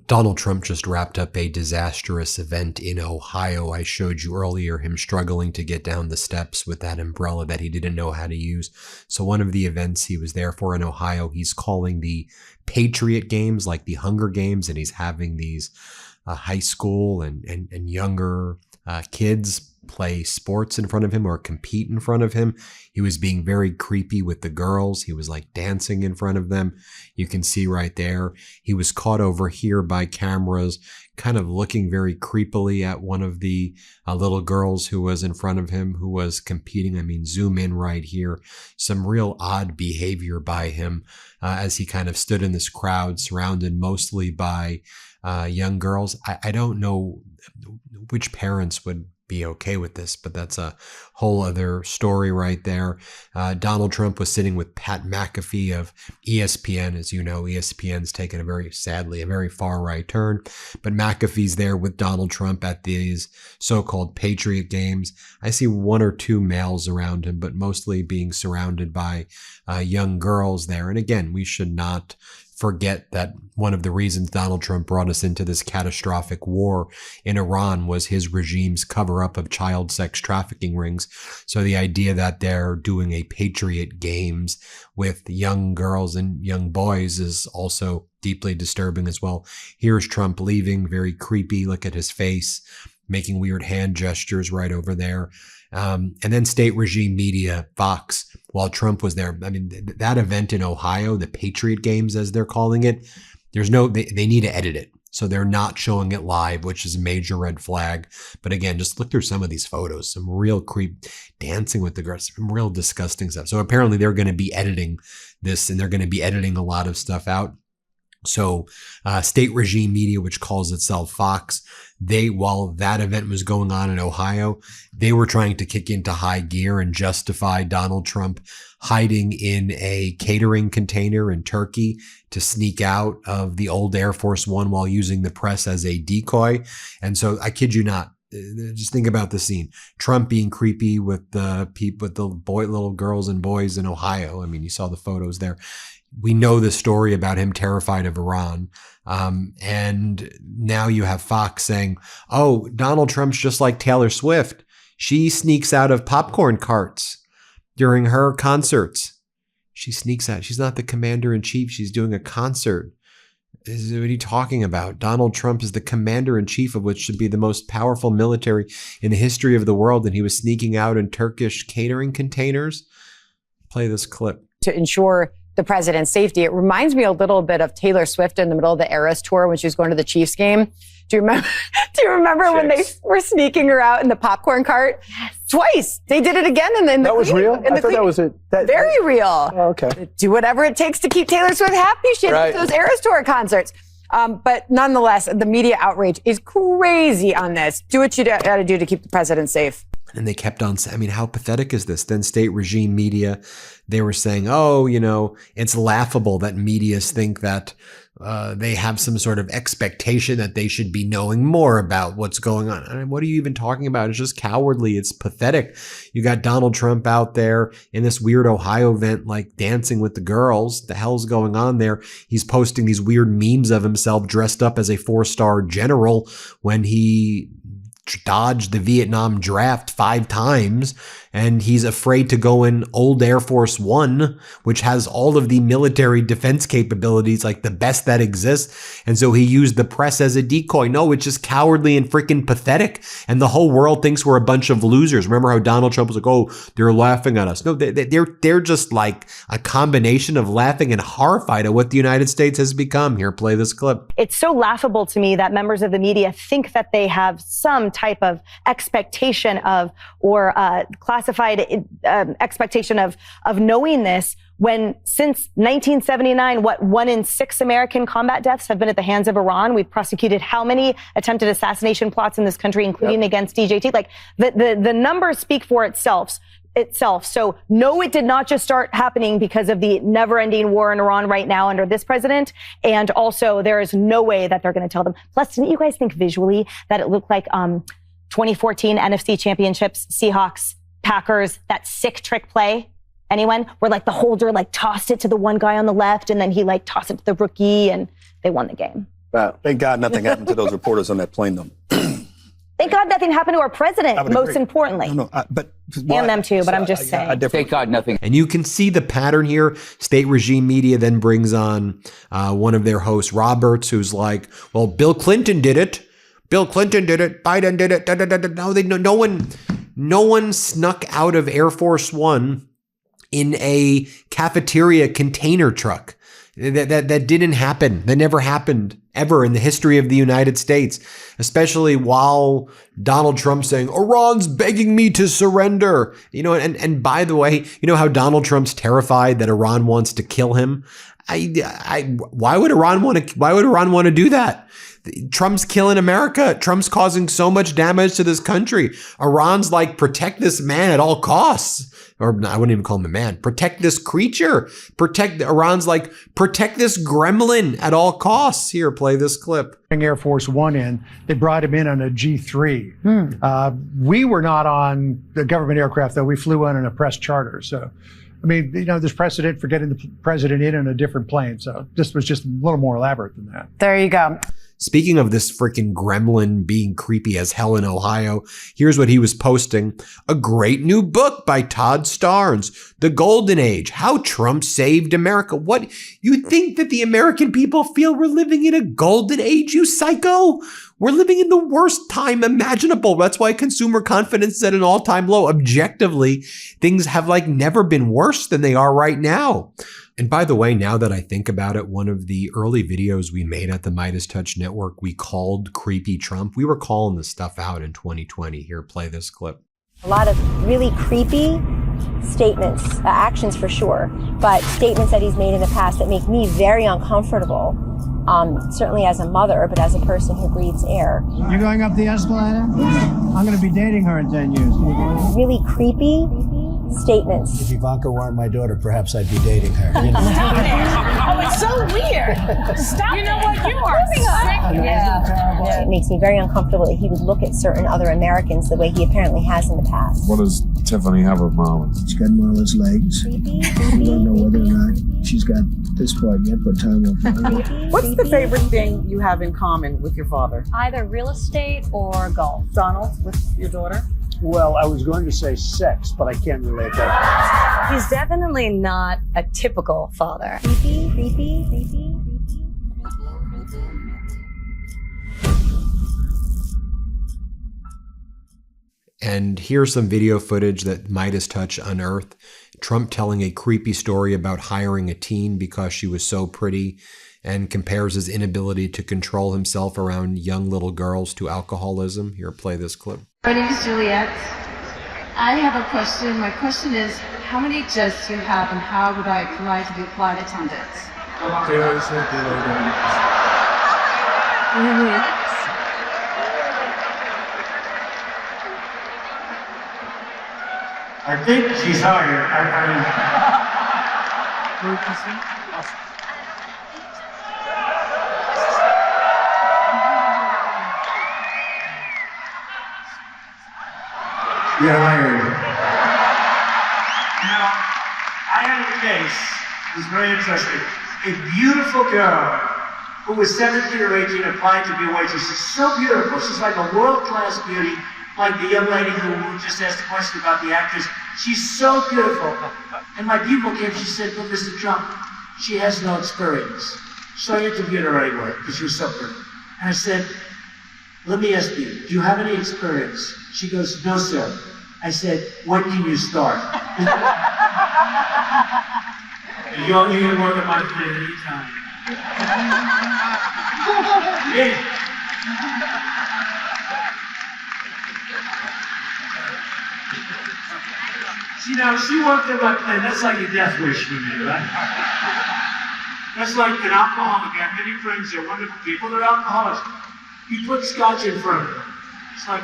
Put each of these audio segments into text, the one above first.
Donald Trump just wrapped up a disastrous event in Ohio. I showed you earlier him struggling to get down the steps with that umbrella that he didn't know how to use. So one of the events he was there for in Ohio, he's calling the Patriot Games, like the Hunger Games, and he's having these high school and younger kids play sports in front of him or compete in front of him. He was being very creepy with the girls. He was like dancing in front of them. You can see right there. He was caught over here by cameras, kind of looking very creepily at one of the little girls who was in front of him, who was competing. I mean, zoom in right here. Some real odd behavior by him as he kind of stood in this crowd surrounded mostly by young girls. I don't know which parents would be okay with this, but that's a whole other story right there. Donald Trump was sitting with Pat McAfee of ESPN. As you know, ESPN's taken sadly, a very far right turn, but McAfee's there with Donald Trump at these so-called Patriot Games. I see one or two males around him, but mostly being surrounded by young girls there. And again, we should not forget that one of the reasons Donald Trump brought us into this catastrophic war in Iran was his regime's cover-up of child sex trafficking rings. So the idea that they're doing a Patriot Games with young girls and young boys is also deeply disturbing as well. Here's Trump leaving, very creepy. Look at his face, making weird hand gestures right over there. And then state regime media, Fox, while Trump was there. I mean, that event in Ohio, the Patriot Games, as they're calling it, they need to edit it. So they're not showing it live, which is a major red flag. But again, just look through some of these photos, some real creep dancing with the girls, some real disgusting stuff. So apparently they're going to be editing this, and they're going to be editing a lot of stuff out. So state regime media, which calls itself Fox, while that event was going on in Ohio, they were trying to kick into high gear and justify Donald Trump hiding in a catering container in Turkey to sneak out of the old Air Force One while using the press as a decoy. And so I kid you not, just think about the scene. Trump being creepy with the little girls and boys in Ohio. I mean, you saw the photos there. We know the story about him terrified of Iran. And now you have Fox saying, oh, Donald Trump's just like Taylor Swift. She sneaks out of popcorn carts during her concerts. She sneaks out. She's not the commander in chief. She's doing a concert. What are you talking about? Donald Trump is the commander in chief of what should be the most powerful military in the history of the world. And he was sneaking out in Turkish catering containers. Play this clip. To ensure the president's safety. It reminds me a little bit of Taylor Swift in the middle of the Eras tour when she was going to the Chiefs game. Do you remember when they were sneaking her out in the popcorn cart? Twice. They did it again. That was real? I thought that was it. Very real. Oh, okay. Do whatever it takes to keep Taylor Swift happy. She had those Eras tour concerts. But nonetheless, the media outrage is crazy on this. Do what you got to do to keep the president safe. And they kept on saying, I mean, how pathetic is this? Then state regime media, they were saying, oh, you know, it's laughable that medias think that they have some sort of expectation that they should be knowing more about what's going on. I mean, what are you even talking about? It's just cowardly. It's pathetic. You got Donald Trump out there in this weird Ohio event, like dancing with the girls. The hell's going on there? He's posting these weird memes of himself dressed up as a 4-star general when he dodged the Vietnam draft 5 times, and he's afraid to go in old Air Force One, which has all of the military defense capabilities, like the best that exists. And so he used the press as a decoy. No, it's just cowardly and freaking pathetic. And the whole world thinks we're a bunch of losers. Remember how Donald Trump was like, oh, they're laughing at us. No, they're just like a combination of laughing and horrified at what the United States has become. Here, play this clip. It's so laughable to me that members of the media think that they have some type of expectation of, or classified expectation of knowing this, when since 1979, 1 in 6 American combat deaths have been at the hands of Iran. We've prosecuted how many attempted assassination plots in this country, including against DJT. Like the numbers speak for itself. So no, it did not just start happening because of the never-ending war in Iran right now under this president. And also there is no way that they're going to tell them. Plus, didn't you guys think visually that it looked like 2014 NFC championships, Seahawks, Packers, that sick trick play? Anyone? Where like the holder like tossed it to the one guy on the left and then he like tossed it to the rookie and they won the game. Wow. Thank God nothing happened to those reporters on that plane, though. Thank God nothing happened to our president, most importantly. But and them too, but I'm just saying. Thank God nothing. And you can see the pattern here. State regime media then brings on one of their hosts, Roberts, who's like, well, Bill Clinton did it. Bill Clinton did it. Biden did it. Da, da, da, da. No one snuck out of Air Force One in a cafeteria container truck. That didn't happen. That never happened ever in the history of the United States, especially while Donald Trump saying, Iran's begging me to surrender. You know, and by the way, you know how Donald Trump's terrified that Iran wants to kill him? Why would Iran want to do that? Trump's killing America. Trump's causing so much damage to this country. Iran's like, protect this man at all costs. Or I wouldn't even call him a man. Protect this creature. Iran's like, protect this gremlin at all costs. Here, play this clip. Air Force One in, they brought him in on a G3. We were not on the government aircraft, though. We flew on a press charter. So, I mean, you know, there's precedent for getting the president in on a different plane. So this was just a little more elaborate than that. There you go. Speaking of this freaking gremlin being creepy as hell in Ohio, here's what he was posting. A great new book by Todd Starnes, The Golden Age, How Trump Saved America. What? You think that the American people feel we're living in a golden age, you psycho? We're living in the worst time imaginable. That's why consumer confidence is at an all-time low. Objectively, things have like never been worse than they are right now. And by the way, now that I think about it, one of the early videos we made at the MeidasTouch Network, we called Creepy Trump. We were calling this stuff out in 2020. Here, play this clip. A lot of really creepy statements, actions for sure, but statements that he's made in the past that make me very uncomfortable, certainly as a mother, but as a person who breathes air. You're going up the escalator? I'm going to be dating her in 10 years. Really creepy statements. If Ivanka weren't my daughter, perhaps I'd be dating her. You know? Oh, it's so weird. Stop. You know what? You are sick. Yeah. It makes me very uncomfortable that he would look at certain other Americans the way he apparently has in the past. What does Tiffany have of Marlon? She's got Marla's legs. Creepy. I don't know whether or not she's got this part yet, but time will find. What's the favorite thing you have in common with your father? Either real estate or golf. Donald, with your daughter? Well, I was going to say sex, but I can't relate that. He's definitely not a typical father. Creepy. And here's some video footage that MeidasTouch unearthed. Trump telling a creepy story about hiring a teen because she was so pretty, and compares his inability to control himself around young little girls to alcoholism. Here, play this clip. My name is Juliet. I have a question. My question is, how many jets do you have and how would I apply to be flight attendants? I think she's hired. You're hired. Now, I had a case. It was very interesting. A beautiful girl who was 17 or 18 applied to be a waitress. She's so beautiful. She's like a world-class beauty, like the young lady who just asked a question about the actress. She's so beautiful. And my people came, she said, "But Mr. Trump, she has no experience." So I interviewed her anyway, because she was so pretty. And I said, "Let me ask you, do you have any experience?" She goes, "No, sir." I said, "When can you start?" You can work at my place anytime. Yeah. See, now, she worked at my place. That's like a death wish for me, right? That's like an alcoholic. I have many friends that are wonderful people. They're alcoholics. You put scotch in front of them. It's like,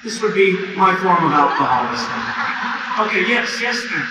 this would be my form of alcoholism. Okay, yes, ma'am.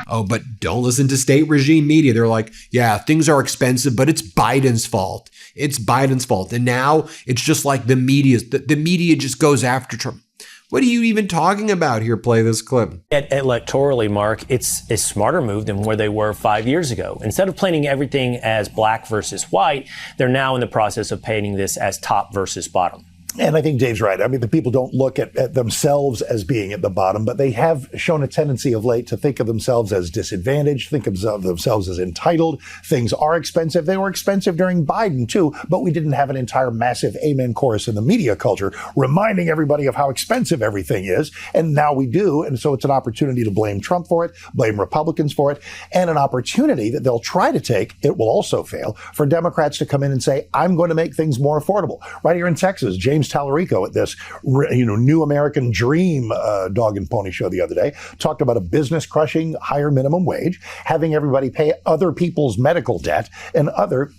Oh, but don't listen to state regime media. They're like, yeah, things are expensive, but it's Biden's fault. It's Biden's fault. And now it's just like the media just goes after Trump. What are you even talking about here? Play this clip. Electorally, Mark, it's a smarter move than where they were 5 years ago. Instead of painting everything as black versus white, they're now in the process of painting this as top versus bottom. And I think Dave's right. I mean, the people don't look at themselves as being at the bottom, but they have shown a tendency of late to think of themselves as disadvantaged, think of themselves as entitled. Things are expensive. They were expensive during Biden, too, but we didn't have an entire massive amen chorus in the media culture reminding everybody of how expensive everything is. And now we do. And so it's an opportunity to blame Trump for it, blame Republicans for it, and an opportunity that they'll try to take, it will also fail, for Democrats to come in and say, I'm going to make things more affordable. Right here in Texas, James Tallarico at this, New American Dream dog and pony show the other day talked about a business crushing higher minimum wage, having everybody pay other people's medical debt and other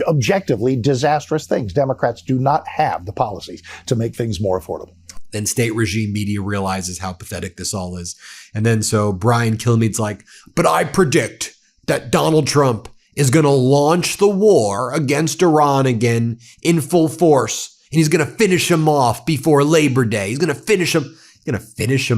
objectively disastrous things. Democrats do not have the policies to make things more affordable. Then state regime media realizes how pathetic this all is. And then so Brian Kilmeade's like, but I predict that Donald Trump is going to launch the war against Iran again in full force. And he's going to finish him off before Labor Day. He's going to finish him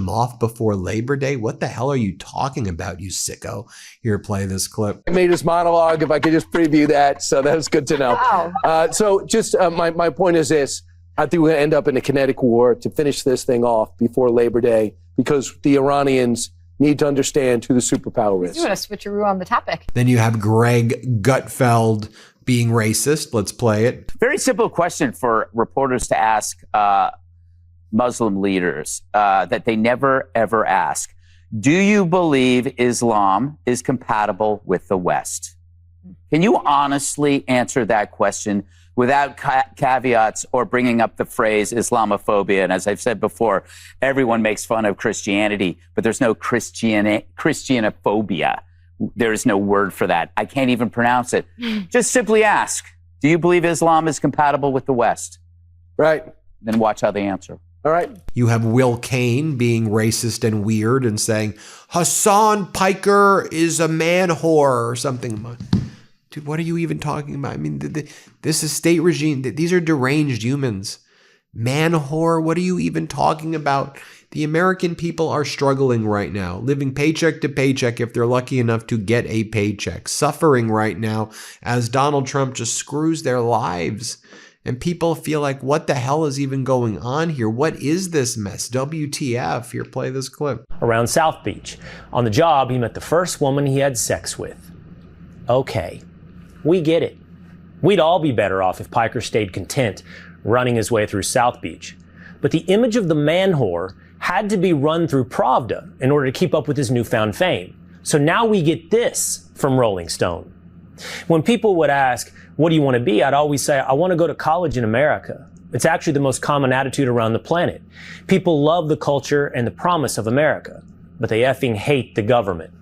off before Labor Day? What the hell are you talking about, you sicko? Here, play this clip. I made his monologue, if I could just preview that. So that was good to know. Wow. So just my point is this. I think we're going to end up in a kinetic war to finish this thing off before Labor Day because the Iranians need to understand who the superpower is. You want to switcheroo on the topic. Then you have Greg Gutfeld being racist. Let's play it. Very simple question for reporters to ask Muslim leaders that they never, ever ask. Do you believe Islam is compatible with the West? Can you honestly answer that question without caveats or bringing up the phrase Islamophobia? And as I've said before, everyone makes fun of Christianity, but there's no Christianophobia. There is no word for that. I can't even pronounce it. Just simply ask, do you believe Islam is compatible with the West? Right. Then watch how they answer. All right. You have Will Cain being racist and weird and saying, Hassan Piker is a man whore or something. Dude, what are you even talking about? I mean, this is state regime. These are deranged humans. Man whore, what are you even talking about? The American people are struggling right now, living paycheck to paycheck if they're lucky enough to get a paycheck, suffering right now as Donald Trump just screws their lives. And people feel like, what the hell is even going on here? What is this mess? WTF? Here, play this clip. Around South Beach. On the job, he met the first woman he had sex with. Okay, we get it. We'd all be better off if Piker stayed content running his way through South Beach. But the image of the man whore had to be run through Pravda in order to keep up with his newfound fame. So now we get this from Rolling Stone. When people would ask, what do you want to be? I'd always say, I want to go to college in America. It's actually the most common attitude around the planet. People love the culture and the promise of America, but they effing hate the government.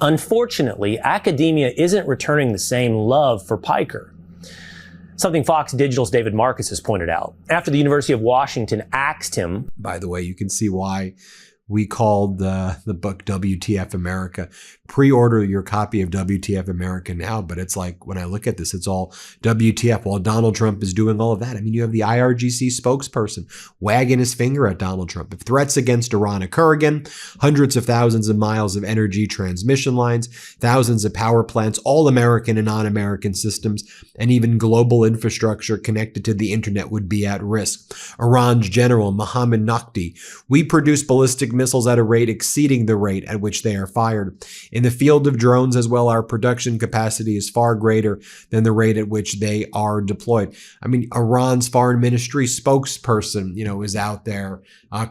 Unfortunately, academia isn't returning the same love for Piker. Something Fox Digital's David Marcus has pointed out. After the University of Washington asked him... By the way, you can see why we called the book WTF America. Pre-order your copy of WTF America now, but it's like, when I look at this, it's all WTF while Donald Trump is doing all of that. I mean, you have the IRGC spokesperson wagging his finger at Donald Trump. If threats against Iran occur again, hundreds of thousands of miles of energy transmission lines, thousands of power plants, all American and non-American systems, and even global infrastructure connected to the internet would be at risk. Iran's general, Mohammad Nakhdeh, we produce ballistic missiles at a rate exceeding the rate at which they are fired. In the field of drones as well, our production capacity is far greater than the rate at which they are deployed. I mean, Iran's foreign ministry spokesperson, is out there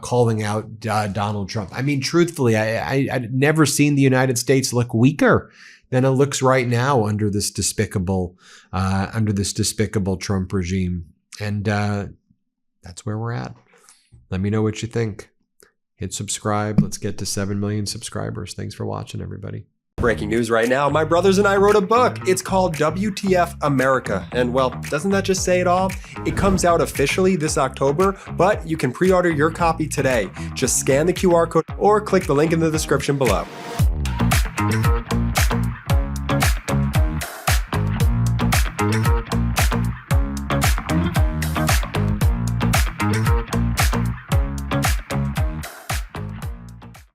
calling out Donald Trump. I mean, truthfully, I've never seen the United States look weaker than it looks right now under this despicable Trump regime. And that's where we're at. Let me know what you think. Hit subscribe. Let's get to 7 million subscribers. Thanks for watching, everybody. Breaking news right now. My brothers and I wrote a book. It's called WTF America. And well, doesn't that just say it all? It comes out officially this October, but you can pre-order your copy today. Just scan the QR code or click the link in the description below.